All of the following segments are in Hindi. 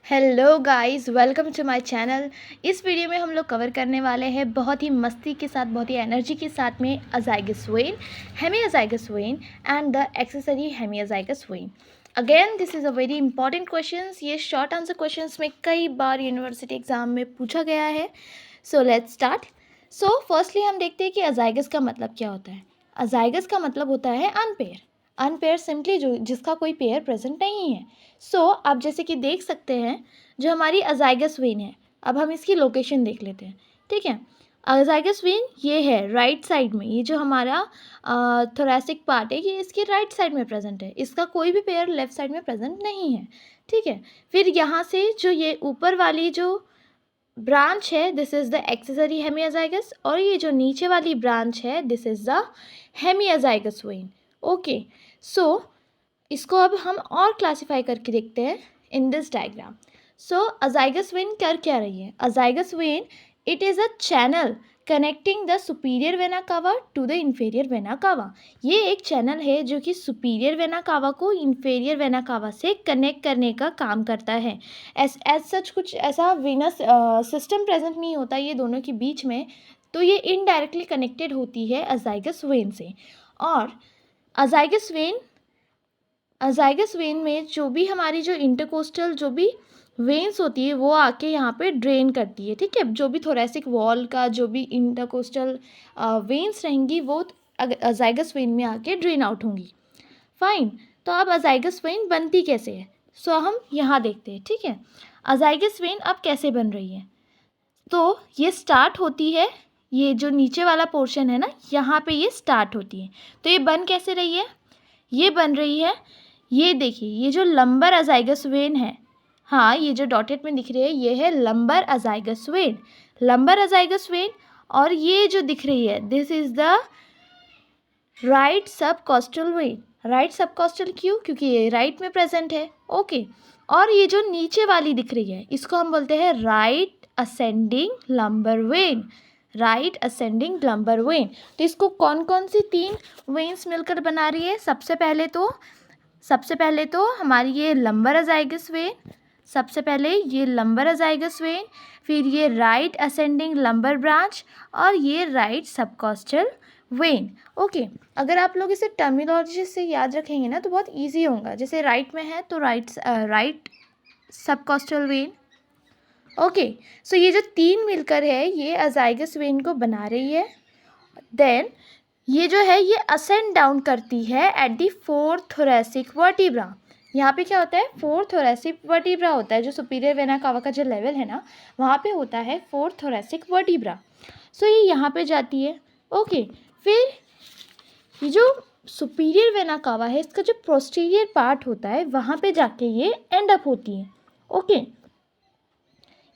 Hello guys, welcome to my channel. इस वीडियो में हम लोग कवर करने वाले हैं बहुत ही मस्ती के साथ, बहुत ही एनर्जी के साथ में azygos vein, hemiazygos vein and the accessory hemiazygos vein. Again this is a very important questions. ये शॉर्ट आंसर क्वेश्चंस में कई बार यूनिवर्सिटी एग्जाम में पूछा गया है। So let's start. So firstly हम देखते हैं कि अजाइगस का मतलब क्या होता है। अजाइगस का मतलब होता है अनपेयर। अनपेयर सिंपली जो जिसका कोई पेयर प्रेजेंट नहीं है। सो आप जैसे कि देख सकते हैं जो हमारी अजाइगस वेन है। अब हम इसकी लोकेशन देख लेते हैं। ठीक है, अजाइगस वेन ये है राइट साइड में। ये जो हमारा थोरैसिक पार्ट है ये इसकी राइट साइड में प्रेजेंट है। इसका कोई भी पेयर लेफ्ट साइड में प्रेजेंट नहीं है। ठीक है, फिर यहाँ से जो ये ऊपर वाली जो ब्रांच है this is the accessory hemiazygos, और ये जो नीचे वाली ब्रांच है this is the hemiazygos vein. Okay, so इसको अब हम और क्लासिफाई करके देखते हैं in this diagram. So azygos vein कर क्या रही है? Azygos vein it is a channel connecting the superior vena cava to the inferior vena cava. ये एक चैनल है जो कि सुपीरियर वेना कावा को इंफेरियर वेना कावा से कनेक्ट करने का काम करता है। एज सच कुछ ऐसा वेनस सिस्टम प्रेजेंट नहीं होता ये दोनों के बीच में, तो ये इनडायरेक्टली कनेक्टेड होती है अजाइगस वेन से। और अजाइगस वेन में जो भी हमारी जो इंटरकोस्टल जो भी वेन्स होती है वो आके यहाँ पे ड्रेन करती है। ठीक है, जो भी थोरैसिक वॉल का जो भी इंटरकोस्टल वेन्स रहेंगी वो अजाइगस वेन में आके ड्रेन आउट होंगी। फाइन, तो अब अजाइगस वेन बनती कैसे है? सो हम यहाँ देखते हैं। ठीक है, अजाइगस वेन अब कैसे बन रही है? तो ये स्टार्ट होती है, ये जो नीचे वाला पोर्शन है ना यहाँ पे ये स्टार्ट होती है। तो ये बन कैसे रही है? ये बन रही है, ये देखिए ये जो लंबर अजाइगस वेन है, हाँ ये जो डॉटेड में दिख रही है ये है लंबर अजाइगस वेन, लंबर अजाइगस वेन। और ये जो दिख रही है दिस इज़ द राइट सब कॉस्टल वेन। राइट सब कॉस्टल क्यों? क्योंकि ये राइट में प्रेजेंट है। ओके, और ये जो नीचे वाली दिख रही है इसको हम बोलते हैं right ascending lumbar when, right ascending lumbar when. तो इसको कौन कौन सी तीन वेन्स मिलकर बना रही है? सबसे पहले तो हमारी ये लंबर अजाइगस वेन, सबसे पहले ये लंबर अजाइगस वेन, फिर ये राइट असेंडिंग लंबर ब्रांच, और ये राइट सबकॉस्टल वेन। ओके, अगर आप लोग इसे टर्मिनोलॉजी से याद रखेंगे ना तो बहुत इजी होगा। जैसे राइट में है तो राइट सबकॉस्टल वेन। ओके, सो ये जो तीन मिलकर है ये अजाइगस वेन को बना रही है। देन ये जो है ये असेंड डाउन करती है at the fourth thoracic vertebra. यहाँ पे क्या होता है? फोर्थ थोरैसिक वर्टिब्रा होता है, जो सुपीरियर वेना कावा का जो लेवल है ना वहाँ पे होता है फोर्थ थोरैसिक वर्टिब्रा। सो ये यहाँ पे जाती है। ओके, फिर ये जो सुपीरियर वेना कावा है इसका जो पोस्टीरियर पार्ट होता है वहाँ पे जाके ये एंड अप होती है। ओके,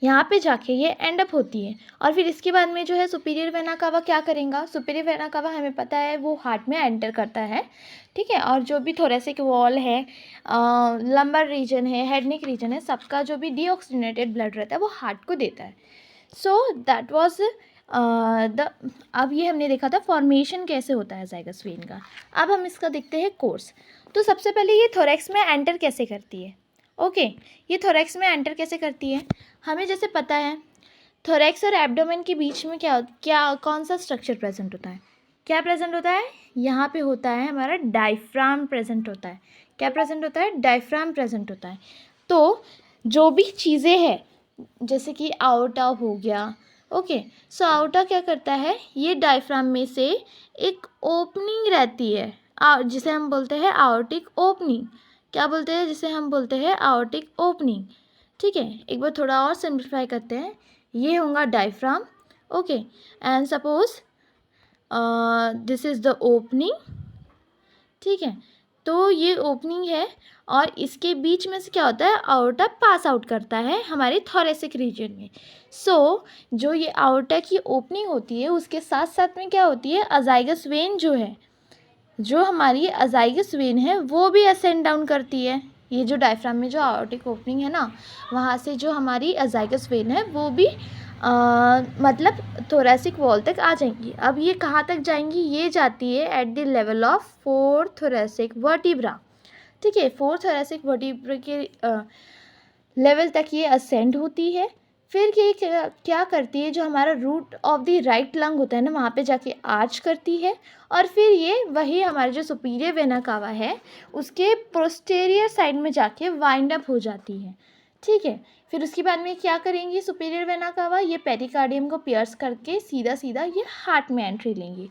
यहाँ पे जाके ये एंड अप होती है, और फिर इसके बाद में जो है सुपीरियर वेना कावा क्या करेगा? सुपीरियर वेना कावा हमें पता है वो हार्ट में एंटर करता है। ठीक है, और जो भी थोरैसिक वॉल है, लंबर रीजन है, हेड नेक रीजन है, सबका जो भी डीऑक्सीजनेटेड ब्लड रहता है वो हार्ट को देता है। सो दैट वाज द अब ये हमने देखा था फॉर्मेशन कैसे होता है अजाइगस वेन का। अब हम इसका देखते हैं कोर्स। तो सबसे पहले ये थोरैक्स में एंटर कैसे करती है? ओके, ये थोरैक्स में एंटर कैसे करती है? हमें जैसे पता है थोरैक्स और एब्डोमेन के बीच में क्या कौन सा स्ट्रक्चर प्रेजेंट होता है? क्या प्रेजेंट होता है? यहाँ पे होता है हमारा डायफ्राम प्रेजेंट होता है। क्या प्रेजेंट होता है? डायफ्राम प्रेजेंट होता है। तो जो भी चीज़ें हैं जैसे कि आउटा हो गया, ओके, सो आउटा क्या करता है? ये डायफ्राम में से एक ओपनिंग रहती है जिसे हम बोलते हैं आउटिक ओपनिंग। क्या बोलते हैं? जिसे हम बोलते हैं आउटिक ओपनिंग। ठीक है, एक बार थोड़ा और सिंप्लीफाई करते हैं। ये होगा diaphragm. Okay, and suppose this is the opening. ठीक है, तो ये ओपनिंग है और इसके बीच में से क्या होता है? आउटा पास आउट करता है हमारे थोरैसिक रीजन में। सो जो ये आउटा की ओपनिंग होती है उसके साथ साथ में क्या होती है? अजाइगस वेन जो है, जो हमारी अजाइगस वेन है वो भी असेंड डाउन करती है। ये जो डायफ्राम में जो आउटिक ओपनिंग है ना वहाँ से जो हमारी अजाइगस वेन है वो भी मतलब थोरैसिक वॉल तक आ जाएंगी। अब ये कहाँ तक जाएंगी? ये जाती है at the level of fourth thoracic vertebra. ठीक है, फोर्थ थोरैसिक वर्टिब्रा के लेवल तक ये असेंड होती है। फिर ये क्या करती है, जो हमारा root of the right lung होता है ना, वहाँ पे जाके आर्च करती है, और फिर ये वही हमारे जो सुपीरियर वेना कावा है उसके पोस्टीरियर साइड में जाके वाइंड अप हो जाती है। ठीक है, फिर उसके बाद में क्या करेंगी, सुपीरियर वेना कावा ये पेरिकार्डियम को पियर्स करके सीधा सीधा ये हार्ट में एंट्री लेंगी।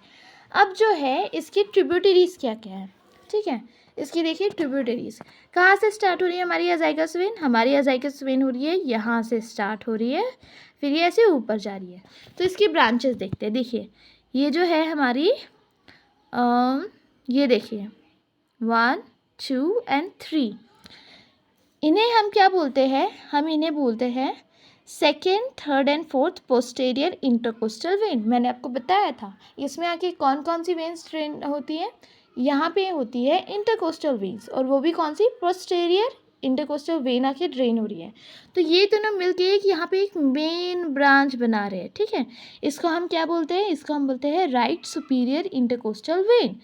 अब जो है इसकी ट्रिब्यूटरीज क्या क्या है, ठीक है, इसकी देखिए ट्रिब्यूटरीज कहाँ से स्टार्ट हो रही है हमारी अजाइगस वेन, हमारी अजाइगस वेन हो रही है यहाँ से स्टार्ट हो रही है, फिर ये ऐसे ऊपर जा रही है। तो इसकी ब्रांचेस देखते हैं। देखिए ये जो है हमारी ये देखिए 1 2 एंड 3, इन्हें हम क्या बोलते हैं, हम इन्हें बोलते हैं second third and fourth posterior intercostal when. मैंने आपको बताया था इसमें आके कौन कौन सी वेन्स ट्रेन होती है, यहाँ पे होती है इंटरकोस्टल वेन्स, और वो भी कौन सी, पोस्टेरियर इंटरकोस्टल वेन आके ड्रेन हो रही है। तो ये दोनों मिलके एक यहाँ पे एक मेन ब्रांच बना रहे हैं। ठीक है, इसको हम क्या बोलते हैं, इसको हम बोलते हैं राइट सुपीरियर इंटरकोस्टल वेन।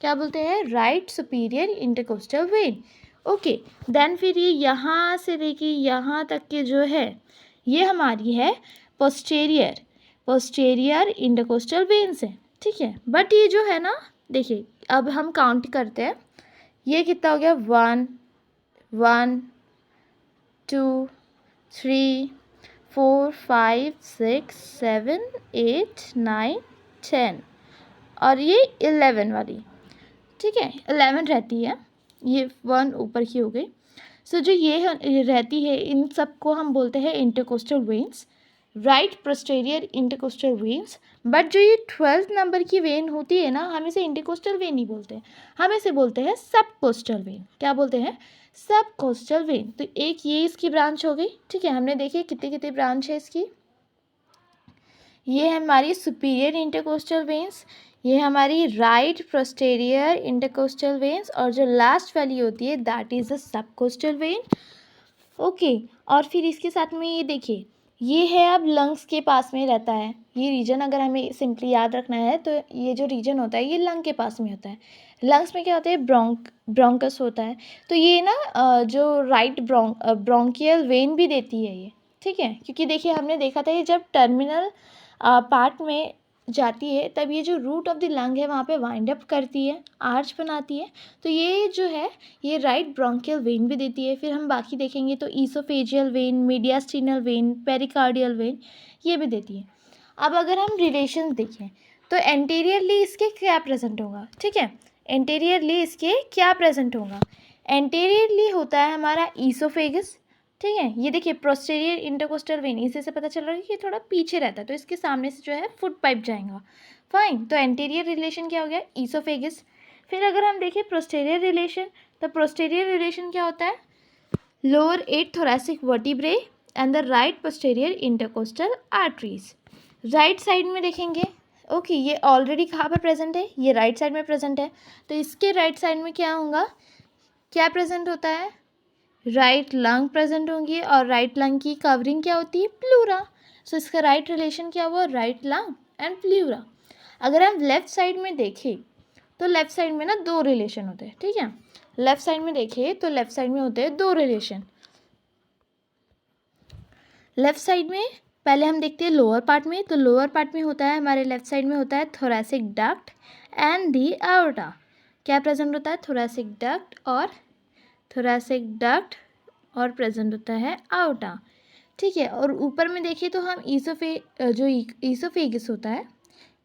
क्या बोलते हैं, right superior intercostal vein. Okay, then फिर ये यहाँ से लेके यहाँ तक के जो है ये हमारी है पोस्टेरियर इंटरकोस्टल वेन्स है। ठीक है, बट ये जो है ना, देखिए अब हम काउंट करते हैं, ये कितना हो गया, 1 1 2 3 4 5 6 7 8 9 10 और ये 11 वाली। ठीक है, 11 रहती है, ये 1 ऊपर की हो गई। सो जो ये रहती है इन सब को हम बोलते हैं intercostal veins, right posterior intercostal veins. But जो ये 12th नंबर की वेन होती है ना, हम इसे इंटरकोस्टल वेन नहीं बोलते, हम इसे बोलते हैं सब कोस्टल वेन। क्या बोलते हैं, सब कोस्टल वेन। तो एक ये इसकी ब्रांच हो गई। ठीक है, हमने देखिए कितनी कितनी ब्रांच है इसकी। ये है हमारी सुपीरियर इंटरकोस्टल वेन्स, ये हमारी राइट पोस्टेरियर इंटरकोस्टल वेन्स, और जो लास्ट वाली होती है that is a subcostal vein. Okay, और फिर इसके साथ में ये देखिए ये है अब लंग्स के पास में रहता है ये रीजन। अगर हमें सिंपली याद रखना है तो ये जो रीजन होता है ये लंग के पास में होता है। लंग्स में क्या होता है, ब्रोंकस होता है। तो ये ना जो राइट ब्रोंकियल वेन भी देती है ये। ठीक है, क्योंकि देखिए हमने देखा था ये जब टर्मिनल पार्ट में जाती है तब ये जो रूट ऑफ द लंग है वहाँ पे वाइंड अप करती है, आर्च बनाती है। तो ये जो है ये राइट ब्रोंकियल वेन भी देती है। फिर हम बाकी देखेंगे तो oesophageal when, mediastinal when, pericardial when ये भी देती है। अब अगर हम रिलेशन देखें तो एंटीरियरली इसके क्या प्रेजेंट होगा। ठीक है, एंटीरियरली इसके क्या प्रेजेंट होगा, एंटीरियरली होता है हमारा ईसोफेगस। ठीक है, ये देखिए पोस्टेरियर इंटरकोस्टल वेन, इसी से पता चल रहा है कि ये थोड़ा पीछे रहता है, तो इसके सामने से जो है फुट पाइप जाएगा। फाइन, तो एंटीरियर रिलेशन क्या हो गया, ईसोफेगस। फिर अगर हम देखें प्रोस्टेरियर रिलेशन, तो प्रोस्टेरियर रिलेशन क्या होता है, lower 8 thoracic vertebrae and the right posterior intercostal arteries. Right side में देखेंगे, ओके ये ऑलरेडी कहाँ पर प्रेजेंट है, ये राइट साइड में प्रेजेंट है। तो इसके राइट साइड में क्या होगा, क्या प्रेजेंट होता है, राइट लंग प्रेजेंट होंगी, और राइट लंग की कवरिंग क्या होती है, प्लूरा। सो इसका राइट रिलेशन क्या हुआ, राइट लंग एंड प्लूरा। अगर हम लेफ्ट साइड में देखें तो लेफ्ट साइड में ना 2 रिलेशन होते हैं। ठीक है, लेफ्ट साइड में देखें तो लेफ्ट साइड में होते हैं 2 रिलेशन। लेफ्ट साइड में पहले हम देखते हैं लोअर पार्ट में, तो लोअर पार्ट में होता है हमारे लेफ्ट साइड में होता है थोरैसिक डक्ट एंड दी आयोर्टा। क्या प्रेजेंट होता है, थोरैसिक डक्ट और प्रेजेंट होता है आयोर्टा। ठीक है, और ऊपर में देखिए तो हम ईसोफेगस होता है,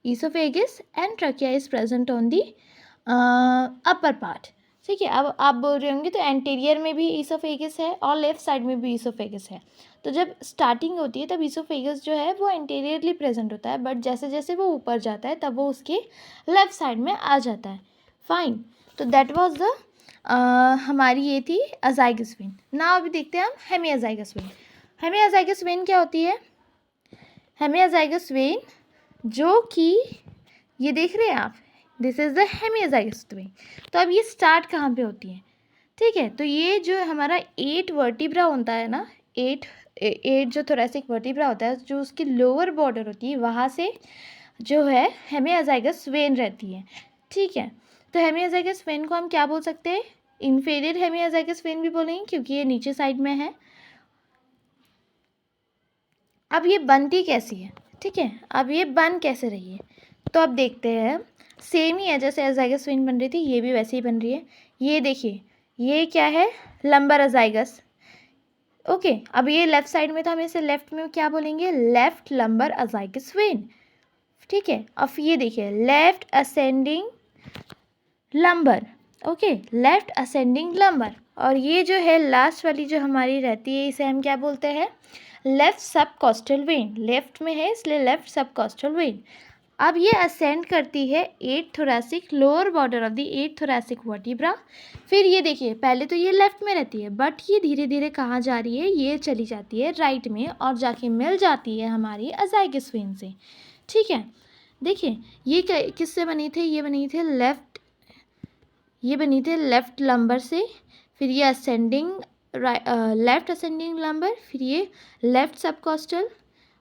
oesophagus and trachea is present on the upper part. ठीक है, अब आप बोल रहे होंगे तो एंटीरियर में भी ईसोफेगस है और लेफ्ट साइड में भी ईसोफेगस है। तो जब स्टार्टिंग होती है तब ईसोफेगस जो है वो एंटीरियरली प्रेजेंट होता है, बट जैसे जैसे वो ऊपर जाता है तब वो उसके लेफ्ट साइड में आ जाता है। फाइन, तो दैट वाज द हमारी ये थी अजाइगस वेन। ना अभी देखते हैं हम हेमिअजाइगस वेन। हेमिअजाइगस वेन क्या होती है, हेमिअजाइगस वेन जो कि ये देख रहे हैं आप, this is the hemiazygos when. तो अब ये स्टार्ट कहाँ पे होती है, ठीक है, तो ये जो हमारा 8 वर्टिब्रा होता है ना, 8 जो थोरैसिक वर्टिब्रा होता है, जो उसकी लोअर बॉर्डर होती है वहाँ से जो है हेमिअजाइगस वेन रहती है। ठीक है, तो हेमिअजाइगस वेन को हम क्या बोल सकते हैं, इन्फीरियर हेमिअजाइगस वेन भी बोलेंगे क्योंकि ये नीचे साइड में है। अब ये बनती कैसी है, ठीक है, अब ये बन कैसे रही है, तो अब देखते हैं। सेम ही है जैसे अजाइगस वेन बन रही थी, ये भी वैसे ही बन रही है। ये देखिए, ये क्या है, लंबर अजाइगस। ओके, अब ये लेफ्ट साइड में था, हम इसे लेफ्ट में क्या बोलेंगे, लेफ्ट लंबर अजाइगस वेन, ठीक है। अब ये देखिए, left ascending lumbar, okay, left ascending lumbar. और ये जो है लास्ट वाली जो हमारी रहती है, इसे हम क्या बोलते हैं, लेफ्ट सब कॉस्टल वेन। लेफ्ट में है इसलिए लेफ्ट सब कॉस्टल वेन। अब ये असेंड करती है eight thoracic, lower border of the eight thoracic vertebra. फिर ये देखिए, पहले तो ये लेफ्ट में रहती है, बट ये धीरे धीरे कहाँ जा रही है, ये चली जाती है राइट में और जाके मिल जाती है हमारी अजाइगस वेन से, ठीक है। देखिए, ये किससे बनी थी, ये बनी थी लेफ्ट, ये बनी थी लेफ्ट लंबर से। फिर ये असेंडिंग लेफ्ट असेंडिंग लंबर, फिर ये लेफ्ट सबकॉस्टल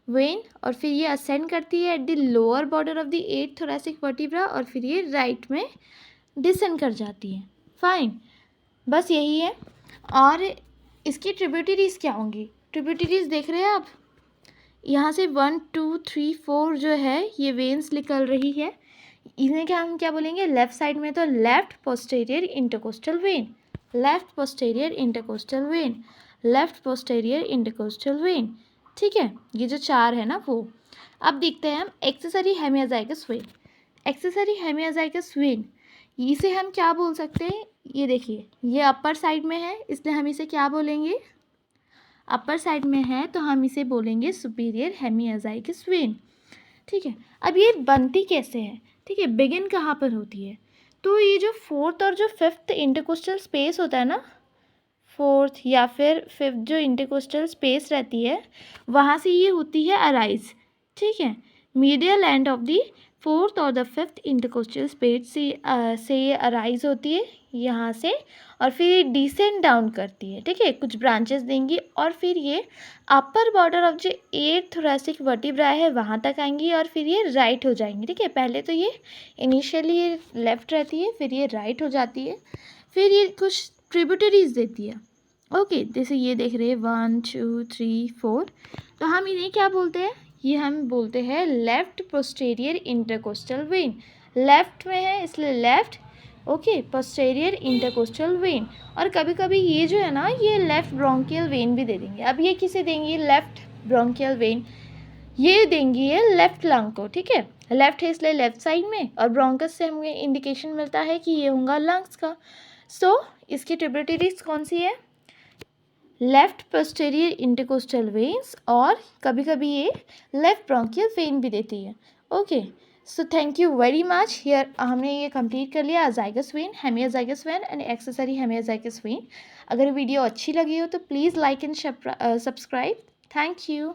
वेन, और फिर ये असेंड करती है at the lower border of the eight thoracic vertebra, और फिर ये राइट में डिसेंड कर जाती है। फाइन, बस यही है। और इसकी ट्रिब्यूटरीज क्या होंगी, ट्रिब्यूटरीज देख रहे हैं आप, यहाँ से 1 2 3 4 जो है ये वेन्स निकल रही है। इन्हें क्या हम क्या बोलेंगे, लेफ्ट साइड में तो left posterior intercostal when, left posterior intercostal when, left posterior intercostal when, ठीक है। ये जो चार है ना वो। अब देखते हैं हम accessory hemiazygos when. Accessory hemiazygos when, इसे हम क्या बोल सकते हैं, ये देखिए, ये अपर साइड में है इसलिए हम इसे क्या बोलेंगे, अपर साइड में है तो हम इसे बोलेंगे सुपीरियर हेमियोजाइगस वेन, ठीक है। अब ये बनती कैसे है, ठीक है, बिगिन कहाँ पर होती है, तो ये जो फोर्थ और जो फिफ्थ इंटरकोस्टल स्पेस होता है ना, फोर्थ या फिर फिफ्थ जो इंटरकोस्टल स्पेस रहती है, वहाँ से ये होती है अराइज, ठीक है। Medial end of the fourth और द फिफ्थ इंटरकोस्टल स्पेस से ये अराइज होती है यहाँ से, और फिर ये डिसेंड डाउन करती है, ठीक है, कुछ ब्रांचेस देंगी, और फिर ये अपर बॉर्डर ऑफ जो एट थोरैसिक वर्टिब्रा है वहाँ तक आएंगी, और फिर ये राइट हो जाएंगी, ठीक है। पहले तो ये इनिशियली ये लेफ्ट रहती है, फिर ये राइट हो जाती है, फिर ये कुछ ट्रिब्यूटरीज देती है, ओके। जैसे ये देख रहे हैं 1 2 3 4, तो हम इन्हें क्या बोलते हैं, ये हम बोलते हैं left posterior intercostal when. Left में है इसलिए left, okay, posterior intercostal when. और कभी कभी ये जो है ना, ये लेफ्ट ब्रोंकियल वेन भी दे देंगे। अब ये किसे देंगे, लेफ्ट ब्रोंकियल वेन, ये देंगी ये लेफ्ट लंग को, ठीक है। लेफ्ट है इसलिए लेफ्ट साइड में, और ब्रोंकस से हमें इंडिकेशन मिलता है कि ये होगा लंग्स का। सो इसकी ट्रिब्यूटरीज कौन सी है, लेफ्ट पोस्टेरियर इंटरकोस्टल वेन्स, और कभी कभी ये लेफ्ट ब्रोंकियल वेन भी देती है, okay. So thank you very much. Here हमने ये कंप्लीट कर लिया azygos vein, hemiazygos vein and accessory hemiazygos vein. अगर वीडियो अच्छी लगी हो तो please like and subscribe. Thank you.